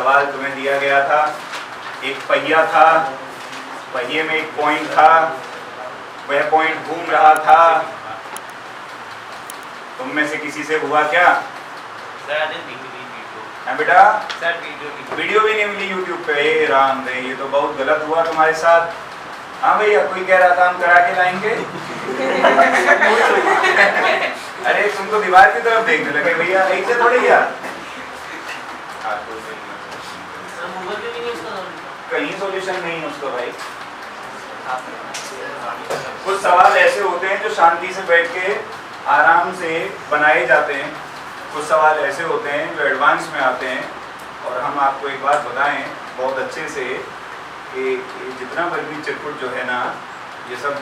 सवाल तुम्हें दिया गया था, एक पहिया था, पहिए में एक पॉइंट था, वह पॉइंट घूम रहा था, तुम में से किसी से हुआ क्या? हाँ बेटा, वीडियो भी नहीं मिली यूट्यूब पे। हे राम रे, ये तो बहुत गलत हुआ तुम्हारे साथ। हाँ भैया, कोई कह रहा था हम करा के लाएंगे। अरे तुम तो दीवार की तरफ देखने लगे भैया, ऐसे थोड़ी यार। कहीं सॉल्यूशन नहीं है उसका भाई। कुछ सवाल ऐसे होते हैं जो शांति से बैठ के आराम से बनाए जाते हैं, कुछ सवाल ऐसे होते हैं जो एडवांस में आते हैं। और हम आपको एक बात बताएं बहुत अच्छे से कि जितना बल्कि चिरकुट जो है ना, ये सब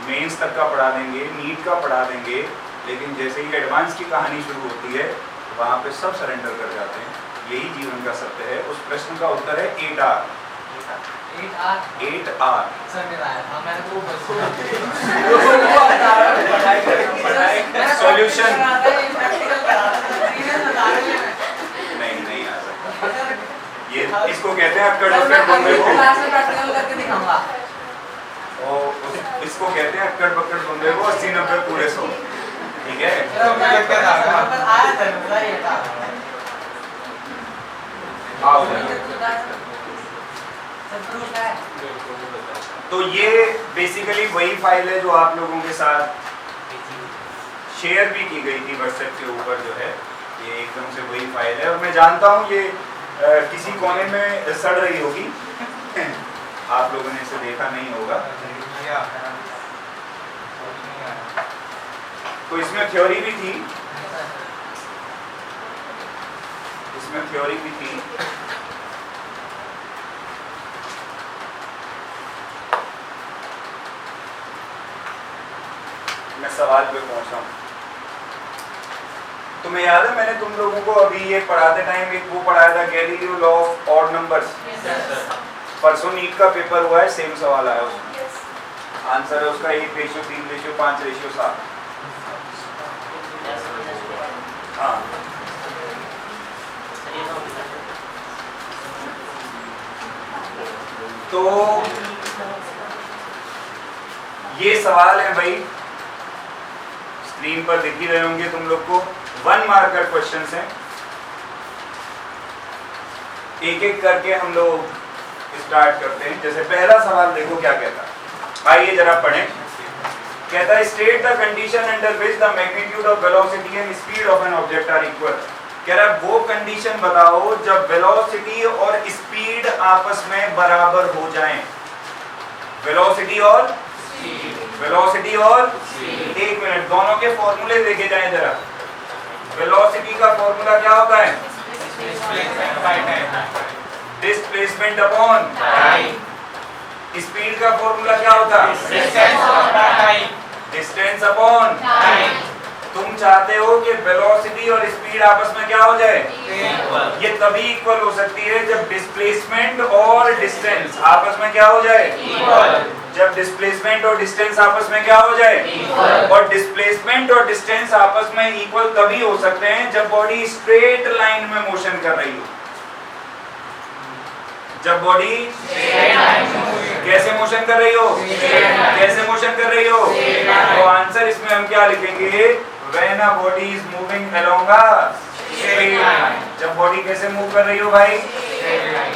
मेंस तक का पढ़ा देंगे, नीट का पढ़ा देंगे, लेकिन जैसे ही एडवांस की कहानी शुरू होती है वहाँ पे सब सरेंडर कर जाते हैं। यही जीवन का सत्य है। उस प्रश्न का उत्तर है 8R। 8R सॉल्यूशन नहीं आ सकता। ये इसको कहते हैं अक्कड़ बक्कड़ बम्बे को। इसको कहते हैं अक्कड़ बक्कड़ बम्बे को 80-90 पूरे 100। ठीक है। तो ये बेसिकली वही फाइल है जो आप लोगों के साथ शेयर भी की गई थी व्हाट्सएप के ऊपर जो है। ये एकदम से वही फाइल है और मैं जानता हूँ ये किसी कोने में सड़ रही होगी। आप लोगों ने इसे देखा नहीं होगा। तो इसमें थ्योरी भी थी, मैं सवाल पे पहुंचा हूं। तुम्हें याद है मैंने तुम लोगों को अभी ये पढ़ाते टाइम एक वो पढ़ाया था, Galileo law of odd numbers. परसों नीट का पेपर हुआ है, सेम सवाल आया उसमें। आंसर है उसका 1:3, 3:5, 7। हाँ, तो ये सवाल है भाई, स्क्रीन पर दिख ही रहे होंगे तुम लोग को। 1 मार्कर क्वेश्चंस हैं। एक एक करके हम लोग स्टार्ट करते हैं। जैसे पहला सवाल देखो क्या कहता है, आइए जरा पढ़ें। कहता है state the condition under which the magnitude of velocity and speed of an object are equal. कह रहा है वो कंडीशन बताओ जब वेलोसिटी और स्पीड आपस में बराबर हो जाएं। वेलोसिटी और एक मिनट, दोनों के फॉर्मूले देखे जाएं जरा। वेलोसिटी का फॉर्मूला क्या होता है? Displacement upon time. स्पीड का फॉर्मूला क्या होता है? Distance upon time. तुम चाहते हो कि वेलोसिटी और स्पीड आपस में क्या हो जाए? ये तभी इक्वल हो सकती है जब डिस्प्लेसमेंट और डिस्टेंस आपस में क्या हो जाए? जब डिस्प्लेसमेंट और डिस्टेंस आपस में क्या हो जाए? और डिस्प्लेसमेंट और डिस्टेंस आपस में इक्वल तभी हो सकते हैं जब बॉडी स्ट्रेट लाइन में मोशन कर रही हो। जब बॉडी कैसे मोशन कर रही हो? कैसे मोशन कर रही हो? तो आंसर इसमें हम क्या लिखेंगे? When a body is moving along a straight line। जब बॉडी कैसे मूव कर रही हो भाई?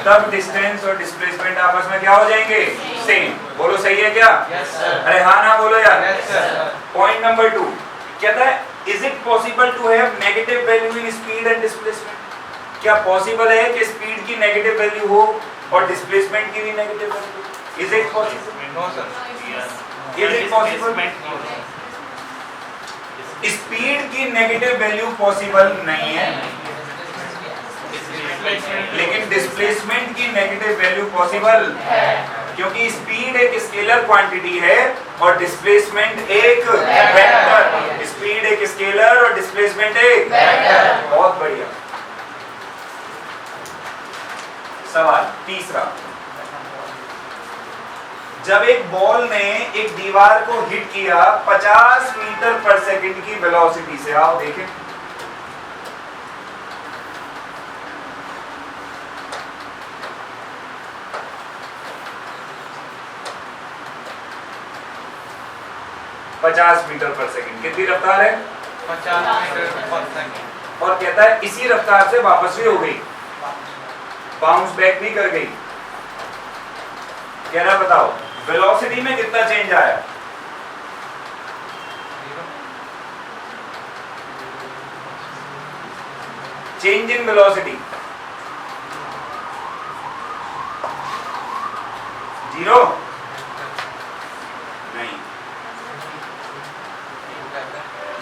तब डिस्टेंस और डिस्प्लेसमेंट आपस में क्या हो जाएंगे? सेम। बोलो सही है क्या? yes, अरे हाँ ना बोलो यार। पॉइंट नंबर 2 कहता है is it possible to have negative value in speed and displacement. क्या पॉसिबल है कि स्पीड की नेगेटिव वैल्यू हो और डिस्प्लेसमेंट की भी negative value? Is it possible? No sir. Is it possible? Speed की नेगेटिव वैल्यू पॉसिबल नहीं है, लेकिन डिस्प्लेसमेंट की नेगेटिव वैल्यू पॉसिबल है, क्योंकि स्पीड एक स्केलर क्वांटिटी है और डिस्प्लेसमेंट एक वेक्टर। स्पीड एक स्केलर और डिस्प्लेसमेंट एक वेक्टर। बहुत बढ़िया। सवाल तीसरा, जब एक बॉल ने एक दीवार को हिट किया 50 मीटर पर सेकंड की वेलोसिटी से, आओ देखें। 50 मीटर पर सेकंड। कितनी रफ्तार है? 50 मीटर पर सेकंड। और कहता है इसी रफ्तार से वापस भी हो गई, बाउंस बैक भी कर गई। कह रहा बताओ वेलोसिटी में कितना चेंज आया? चेंज इन वेलोसिटी 0 नहीं,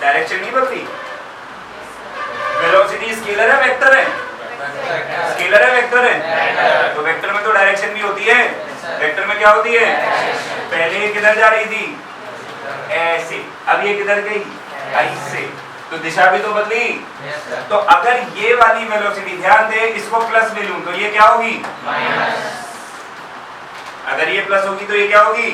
डायरेक्शन नहीं बदली। वेलोसिटी स्केलर है वेक्टर है? स्केलर है वेक्टर है? तो वेक्टर में तो डायरेक्शन भी होती है। वेक्टर में क्या होती है? पहले ये किधर जा रही थी? ऐसे, अब ये किधर गई? ऐसे, तो दिशा भी तो बदली। तो अगर ये वाली वेलोसिटी, ध्यान दे, इसको प्लस ले लूं तो ये क्या होगी? अगर ये प्लस होगी तो ये क्या होगी?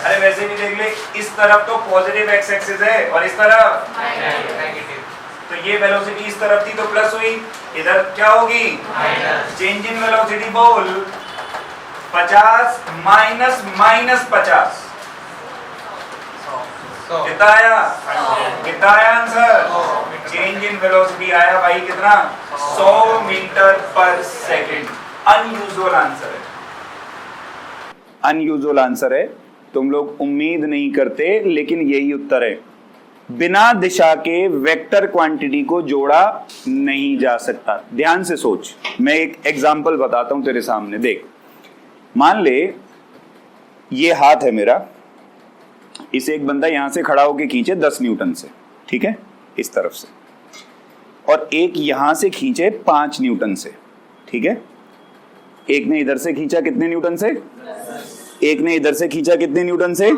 अरे वैसे भी देख ले, इस तरफ तो पॉजिटिव एक्स एक्सिस है और इस तरफ नेगेटिव, तो ये वेलोसिटी इस तरफ थी तो प्लस हुई, इधर क्या होगी? चेंज इन वेलोसिटी बोल। 50 माइनस माइनस 50 कितना आया? कितना आया आंसर? चेंज इन वेलोसिटी आया भाई कितना? 100 मीटर पर सेकंड। अनयूजुअल आंसर है, अनयूजुअल आंसर है। तुम लोग उम्मीद नहीं करते लेकिन यही उत्तर है। बिना दिशा के वेक्टर क्वांटिटी को जोड़ा नहीं जा सकता। ध्यान से सोच, मैं एक एग्जांपल बताता हूं तेरे सामने। देख, मान ले ये हाथ है मेरा, इसे एक बंदा यहां से खड़ा होकर खींचे 10 न्यूटन से, ठीक है, इस तरफ से, और एक यहां से खींचे 5 न्यूटन से, ठीक है। एक ने इधर से खींचा कितने न्यूटन से? एक ने इधर से खींचा कितने न्यूटन से?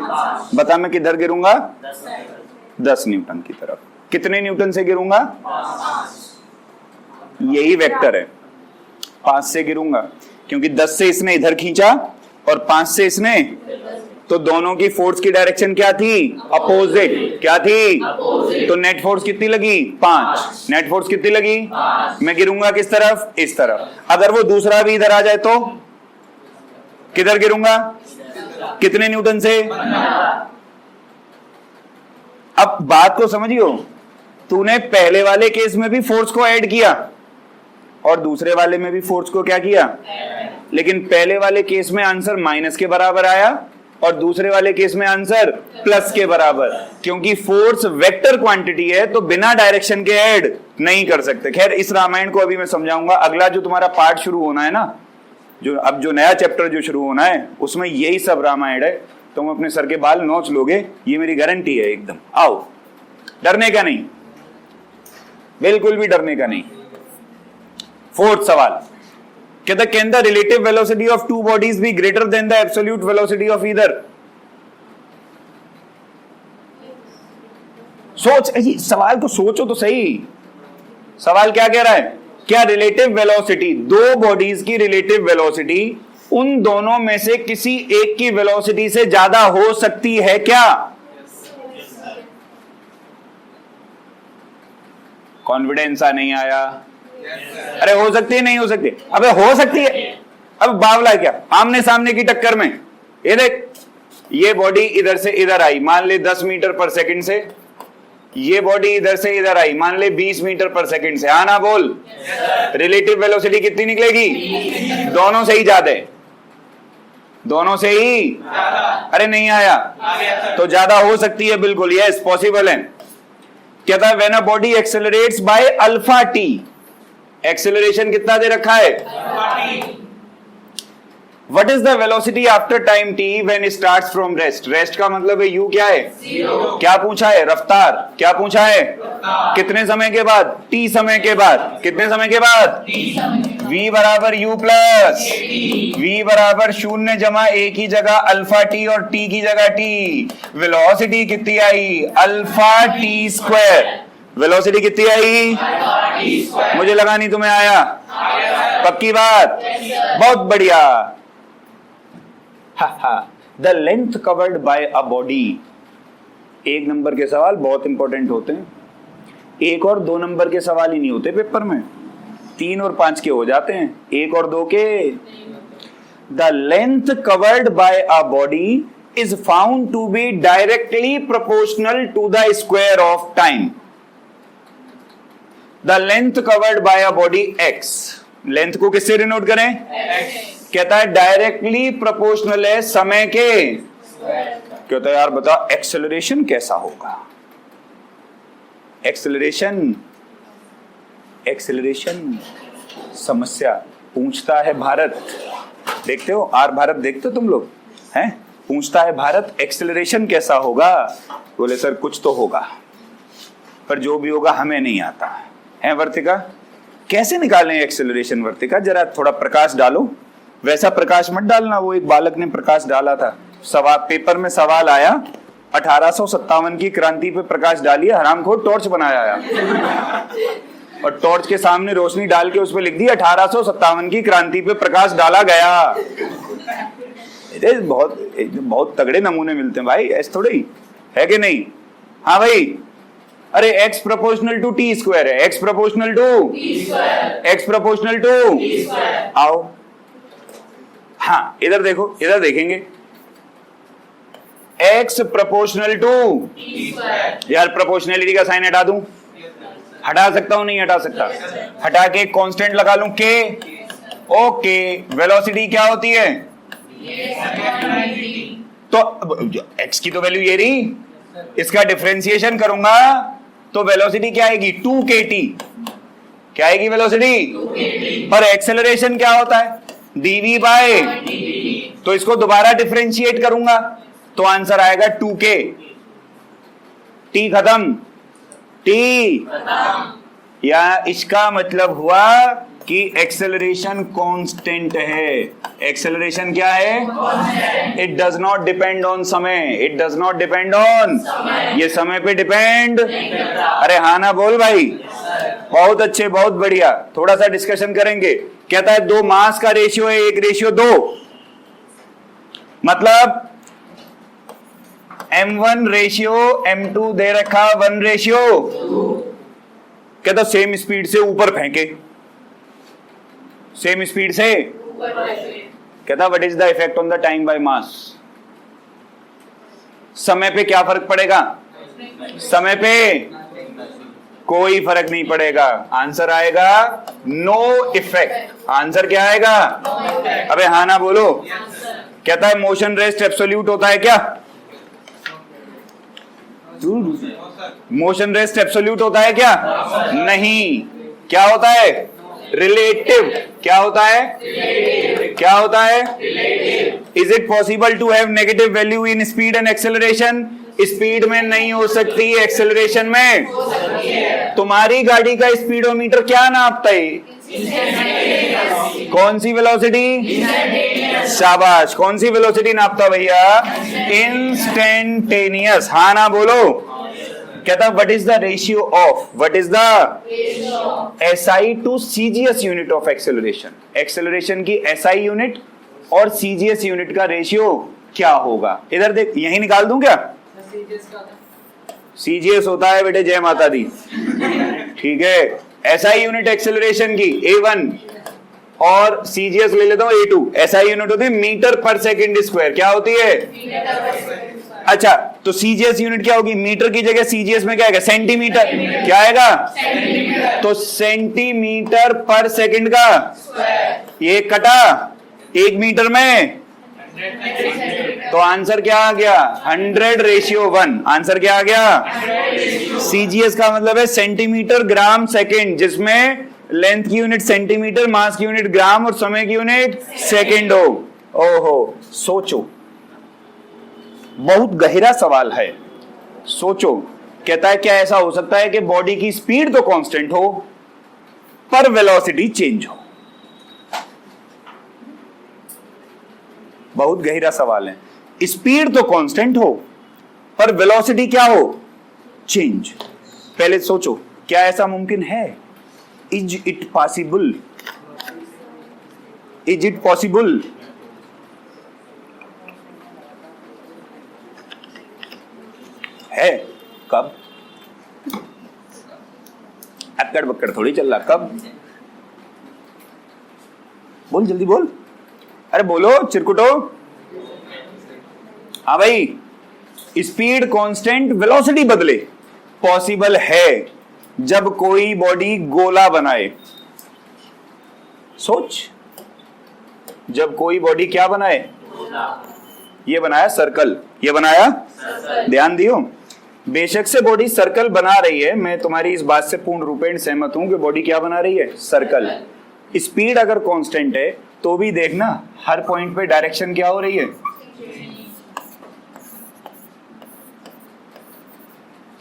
बता, मैं किधर गिरूंगा? 10 न्यूटन की तरफ। कितने न्यूटन से गिरूंगा? यही वेक्टर है, 5 से गिरूंगा, क्योंकि 10 से इसने इधर खींचा और 5 से इसने, तो दोनों की फोर्स की डायरेक्शन क्या थी? अपोजिट। क्या थी? तो नेट फोर्स कितनी लगी? 5। नेट फोर्स कितनी लगी? मैं गिरूंगा किस तरफ? इस तरफ। अगर वो दूसरा भी इधर आ जाए तो किधर गिरूंगा? कितने न्यूटन से? अब बात को समझियो, तूने पहले वाले केस में भी फोर्स को ऐड किया और दूसरे वाले में भी फोर्स को क्या किया, लेकिन पहले वाले केस में आंसर माइनस के बराबर आया और दूसरे वाले केस में आंसर प्लस के बराबर, क्योंकि फोर्स वेक्टर क्वांटिटी है तो बिना डायरेक्शन के ऐड नहीं कर सकते। खैर, इस रामायण को अभी मैं समझाऊंगा। अगला जो तुम्हारा पार्ट शुरू होना है ना, जो नया चैप्टर जो शुरू होना है, उसमें यही सब रामायण है। तुम अपने सर के बाल नोच लोगे, ये मेरी गारंटी है एकदम। आओ, डरने का नहीं, बिल्कुल भी डरने का नहीं। फोर्थ सवाल कहता, can the relative velocity of two bodies be greater than the absolute velocity of either? सोच, सवाल को सोचो तो सही। सवाल क्या कह रहा है? क्या रिलेटिव वेलोसिटी, दो बॉडीज की रिलेटिव वेलोसिटी उन दोनों में से किसी एक की वेलोसिटी से ज्यादा हो सकती है क्या? कॉन्फिडेंस आ नहीं आया? अरे हो सकती है, नहीं हो सकती? अबे हो सकती है। अब बावला क्या, आमने सामने की टक्कर में। ये देख, ये बॉडी इधर से इधर आई, मान ले 10 मीटर पर सेकंड से, ये बॉडी इधर से इधर आई, मान ले 20 मीटर पर सेकंड से। आना बोल, रिलेटिव वेलोसिटी कितनी निकलेगी? दोनों से ही ज्यादा है, दोनों से ही। अरे नहीं आया तो ज्यादा हो सकती है, बिल्कुल, यस पॉसिबल है। कहता है when a body accelerates by alpha T, acceleration कितना दे रखा है? What is the velocity after time t when it starts from rest? Rest का मतलब है u क्या है? Zero. क्या पूछा है? रफ्तार। क्या पूछा है? कितने समय के बाद? t समय के बाद। कितने समय के बाद? v बराबर u प्लस v बराबर 0 जमा a की जगह अल्फा t और t की जगह t। वेलोसिटी कितनी आई? Alpha t square. वेलोसिटी कितनी आई? मुझे लगा नहीं तुम्हें आया। पक्की बात? बहुत बढ़िया। The length covered by a body. 1 number के सवाल बहुत इंपॉर्टेंट होते हैं। 1 और 2 नंबर के सवाल ही नहीं होते पेपर में, 3 और 5 के हो जाते हैं, 1 और 2 के। The length covered by a body is found to be directly proportional to the square of time. The length covered by a body x. Length को किससे डिनोट करें? x. कहता है डायरेक्टली प्रोपोर्शनल है समय के. कहता है यार बता एक्सेलरेशन कैसा होगा? एक्सेलरेशन समस्या पूछता है भारत. देखते हो आर भारत देखते हो तुम लोग हैं? पूछता है भारत एक्सेलरेशन कैसा होगा? बोले सर कुछ तो होगा, पर जो भी होगा हमें नहीं आता है. वर्तिका कैसे निकालें एक्सेलरेशन? वर्तिका जरा थोड़ा प्रकाश डालो. वैसा प्रकाश मत डालना, वो एक बालक ने प्रकाश डाला था. सवाल पेपर में सवाल आया 1857 की क्रांति पे प्रकाश डालिए. हरामखोर टॉर्च बनाया आया और टॉर्च के सामने रोशनी डाल के उस पर लिख दी 1857 की क्रांति पे प्रकाश डाला गया. बहुत तगड़े नमूने मिलते हैं भाई, ऐसे थोड़े ही है कि नहीं? हाँ भाई, अरे x proportional to T square है. x प्रोपोर्शनल टू आओ. हाँ इधर देखो, इधर देखेंगे. x प्रोपोर्शनल टू यार प्रोपोर्शनलिटी का साइन हटा दूं? हटा सकता हूं? नहीं हटा सकता. हटा के कांस्टेंट लगा लूं k. ओके, वेलोसिटी क्या होती है? तो x की तो वैल्यू ये रही, इसका डिफरेंशिएशन करूंगा तो वेलोसिटी क्या आएगी? 2kt. क्या आएगी वेलोसिटी? पर एक्सेलरेशन क्या होता है? dv by. तो इसको दोबारा डिफरेंशिएट करूंगा तो आंसर आएगा 2k. t खत्म. या इसका मतलब हुआ कि एक्सेलरेशन कांस्टेंट है. एक्सेलरेशन क्या है? It does not depend on समय. It does not depend on, ये समय पे डिपेंड. अरे हाँ ना बोल भाई. बहुत अच्छे, बहुत बढ़िया. थोड़ा सा डिस्कशन करेंगे. कहता है दो मास का रेशियो है 1:2. मतलब m1 रेशियो m2 दे रखा 1 रेशियो. कहता सेम स्पीड से ऊपर फेंके. सेम स्पीड से कहता what is the effect on the time by mass? समय पे क्या फर्क पड़ेगा? समय पे कोई फर्क नहीं पड़ेगा. आंसर आएगा नो इफेक्ट. आंसर क्या आएगा? अबे हाँ ना बोलो. कहता है मोशन रेस्ट एब्सोल्यूट होता है क्या? मोशन रेस्ट एब्सोल्यूट होता है क्या? नहीं. क्या होता है? रिलेटिव. क्या होता है? क्या होता है? Is it possible to have negative value in speed and acceleration? Speed में नहीं हो सकती, एक्सेलरेशन में. तुम्हारी गाड़ी का स्पीडोमीटर क्या नापता है? कौन सी वेलोसिटी? शाबाश. कौन सी वेलोसिटी नापता भैया? इंस्टेंटेनियस. हाँ ना बोलो. कहता what is the ratio of, what is the SI to CGS unit of acceleration? Acceleration की एसआई यूनिट और सीजीएस यूनिट का रेशियो क्या होगा? इधर देख, यही निकाल दूं क्या? सीजीएस होता है बेटे, जय माता दी. ठीक है. एसआई यूनिट एक्सेलरेशन की A1 और सीजीएस ले लेता हूं A2. एसआई यूनिट होती है मीटर पर सेकंड स्क्वायर. क्या होती है? अच्छा, तो सीजीएस यूनिट क्या होगी? मीटर की जगह सीजीएस में क्या आएगा? सेंटीमीटर. क्या आएगा? तो सेंटीमीटर पर सेकंड का ये कटा 1 मीटर में, तो आंसर क्या आ गया? 100:1. आंसर क्या आ गया? सीजीएस का मतलब है सेंटीमीटर ग्राम सेकंड, जिसमें लेंथ की यूनिट सेंटीमीटर, मास की यूनिट ग्राम और समय की यूनिट सेकंड हो. ओहो, सोचो, बहुत गहरा सवाल है. सोचो. कहता है क्या ऐसा हो सकता है कि बॉडी की स्पीड तो कांस्टेंट हो पर वेलोसिटी चेंज हो? बहुत गहरा सवाल है. स्पीड तो कांस्टेंट हो पर वेलोसिटी क्या हो? चेंज. पहले सोचो, क्या ऐसा मुमकिन है? Is it possible? Is it possible? है. कब? अक्कड़ बक्कड़ थोड़ी चल रहा. कब? बोल, जल्दी बोल. अरे बोलो चिरकुटो. हाँ भाई, स्पीड कांस्टेंट, वेलोसिटी बदले, पॉसिबल है जब कोई बॉडी गोला बनाए। सोच, जब कोई बॉडी क्या बनाए? ये बनाया सर्कल, ये बनाया, ध्यान दियो। बेशक से बॉडी सर्कल बना रही है, मैं तुम्हारी इस बात से पूर्ण रूपेण सहमत हूं कि बॉडी क्या बना रही है? सर्कल। स्पीड अगर कांस्टेंट है तो भी देखना हर पॉइंट पे डायरेक्शन क्या हो रही है?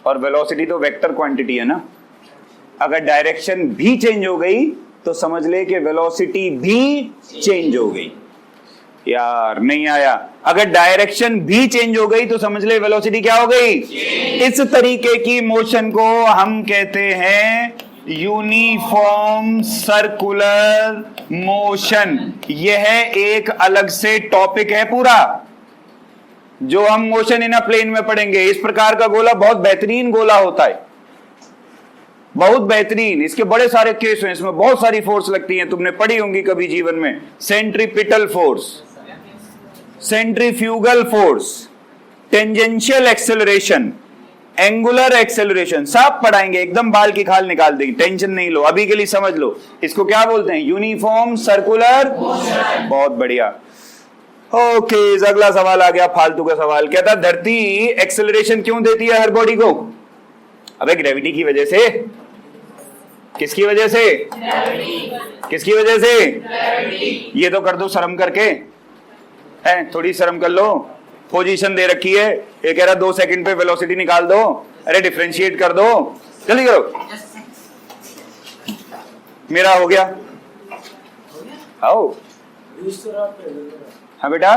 और वेलोसिटी तो वेक्टर क्वांटिटी है ना, अगर डायरेक्शन भी चेंज हो गई तो समझ ले कि वेलोसिटी भी चेंज हो गई। यार नहीं आया, अगर डायरेक्शन भी चेंज हो गई तो समझ ले वेलोसिटी क्या हो गई? इस तरीके की मोशन को हम कहते हैं यूनिफॉर्म सर्कुलर मोशन। यह एक अलग से टॉपिक है पूरा, जो हम मोशन इन अ प्लेन में पढ़ेंगे। इस प्रकार का गोला बहुत बेहतरीन गोला होता है, बहुत बेहतरीन। इसके बड़े सारे केस हैं, इसमें बहुत सारी फोर्स लगती हैं, तुमने पढ़ी होंगी कभी जीवन में। Centripetal force, centrifugal force, tangential acceleration, angular acceleration, सब पढ़ाएंगे, एकदम बाल की खाल निकाल देंगे, टेंशन नहीं लो। अभी के लिए समझ लो इसको क्या बोलते हैं? Uniform circular. बहुत बढ़िया। ओके, अगला सवाल आ गया, फालतू का सवाल। कहता धरती एक्सेलरेशन क्यों देती है हर बॉडी को? अबे ग्रेविटी की वजह से। किसकी वजह से? किसकी वजह से? ये तो कर दो शर्म करके, है थोड़ी शर्म कर लो। पोजीशन दे रखी है, ये कह रहा 2 सेकंड पे वेलोसिटी निकाल दो। अरे डिफरेंशिएट कर दो, जल्दी करो। मेरा हो गया। आओ हाँ बेटा,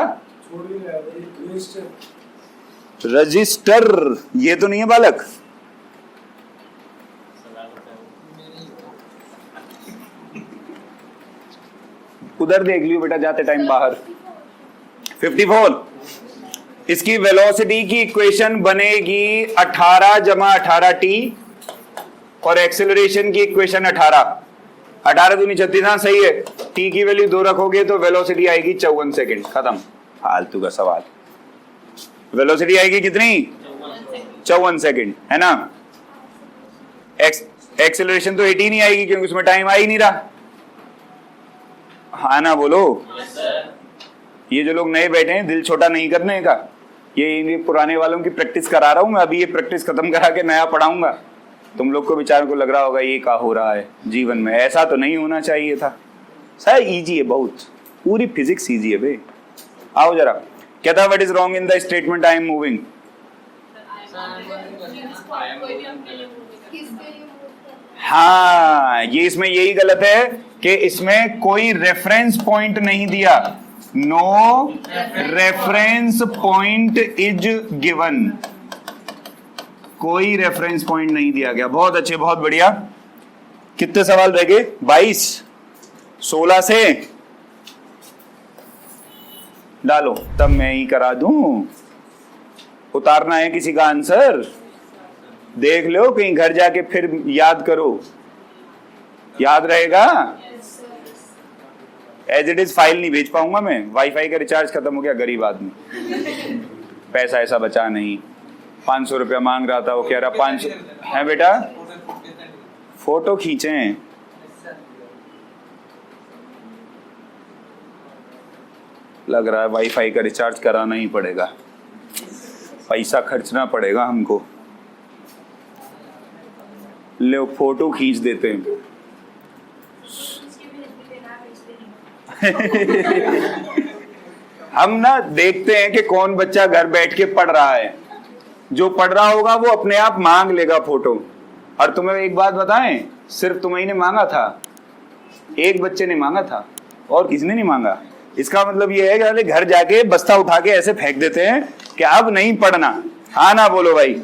रजिस्टर, ये तो नहीं है बालक। उधर देख लियो बेटा जाते टाइम बाहर। 54, इसकी वेलोसिटी की इक्वेशन बनेगी 18 जमा 18t और एक्सेलरेशन की इक्वेशन 18 दूनी 36। हाँ सही है, t की वैल्यू 2 रखोगे तो वेलोसिटी आएगी 54 सेकंड। खत्म, फालतू का सवाल। वेलोसिटी आएगी कितनी? 54 सेकंड, है ना। एक्सेलरेशन तो 18 ही आएगी क्योंकि उसमें टाइम आ ही नहीं रहा। हाँ ना बोलो। ये जो लोग नए बैठे हैं, दिल छोटा नहीं करने का, ये पुराने वालों की प्रैक्टिस करा रहा हूं मैं। अभी ये प्रैक्टिस खत्म करा के नया पढ़ाऊंगा। तुम लोग को बेचारों को लग रहा होगा ये क्या हो रहा है जीवन में, ऐसा तो नहीं होना चाहिए था। सर इजी है बहुत, पूरी फिजिक्स इजी है बे। आओ जरा। कहता what is wrong in the statement I am moving? हाँ, ये इसमें यही गलत है कि इसमें कोई रेफरेंस पॉइंट नहीं दिया। No reference point is given, कोई रेफरेंस पॉइंट नहीं दिया गया। बहुत अच्छे, बहुत बढ़िया। कितने सवाल रह गए? 22। 16 से डालो, तब मैं ही करा दूं। उतारना है किसी का आंसर, देख लो कहीं घर जाके फिर याद करो, याद रहेगा। एज इट इज फाइल नहीं भेज पाऊंगा मैं, वाईफाई का रिचार्ज खत्म हो गया, गरीब आदमी, पैसा ऐसा बचा नहीं। 500 रुपया मांग रहा था, वो कह रहा 500 है बेटा। फोटो खींचे, लग रहा है वाईफाई का रिचार्ज कराना ही पड़ेगा, पैसा खर्चना पड़ेगा हमको। ले फोटो खींच देते हैं। हम ना देखते हैं कि कौन बच्चा घर बैठ के पढ़ रहा है। जो पढ़ रहा होगा वो अपने आप मांग लेगा फोटो। और तुम्हें एक बात बताएं, सिर्फ तुम्हें ने मांगा था, एक बच्चे ने मांगा था और किसी ने नहीं मांगा। इसका मतलब ये है कि घर जाके बस्ता उठा के ऐसे फेंक देते हैं कि अब नहीं पढ़ना। हाँ ना बोलो भाई।